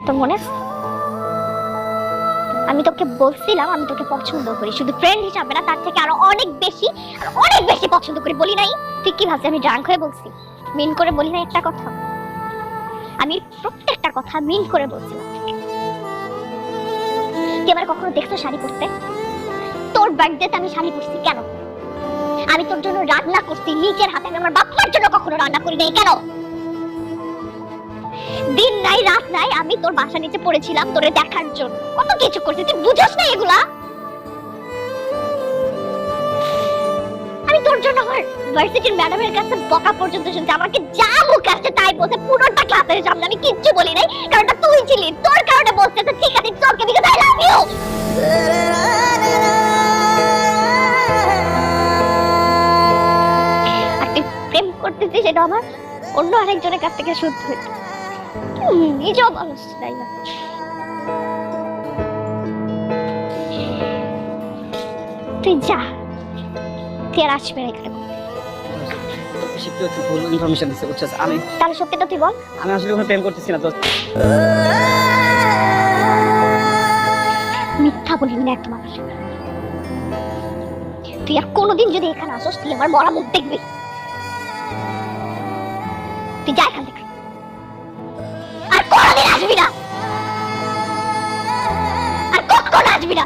তোর মনে আছে? আমি তোকে বলছিলাম আমি তোকে পছন্দ করি, শুধু ফ্রেন্ড হিসাবে না, তার থেকে আরো অনেক বেশি পছন্দ করি। বলি নাই? তুই কি ভাবছিস আমি ড্রাঙ্ক হয়ে বলছি? মিন করে বলি নাই একটা কথা? আমি প্রত্যেকটা কথা মিন করে বলছিলাম। তুই আমার কখনো দেখছো শাড়ি পরতে? তোর বার্থডেতে আমি শাড়ি পরছি কেন? আমি তোর জন্য রান্না করছি নিজের হাতে, আমি আমার বাবার জন্য কখনো রান্না করি নাই কেন? দিন নাই রাত নাই আমি তোর বাসা নিচে পড়েছিলাম তোরে দেখার জন্য, কত কিছু করছি, তুই বুঝছ না এগুলা? আমি তোর জন্য আমার ভার্সিটির ম্যাডামের কাছে বকা পর্যন্ত শুনছি, আমাকে যা মুখে আসছে তাই বলছে, পুরোটা ক্লাসের সামনে আমি কিচ্ছু বলি নাই, কারণ তুই ছিলি, তোর কারণে বলছে তো ঠিক আছে তোকে বিকজ আই লাভ ইউ। আর তুই প্রেম করতেছিস সেটা আমার অন্য আরেকজনের কাছ থেকে শুনতে হয়েছে, নিজেও মানুষ তাই না? তুই যা, তুই আর আসবে না এখানে। ভুল ইনফরমেশন দিছে বুঝছস? তাহলে সত্যিটা তুই বল। আমি আসলে কোনো প্রেম করতেছি না দোস্ত। মিথ্যা বলবি না একদম আমার সামনে। তুই আর কোনোদিন যদি এখানে আসস তুই আমার মরা মুখ দেখবি। তুই যা এখান থেকে, আর কোনোদিন আসবি না, আর কখনো আসবি না।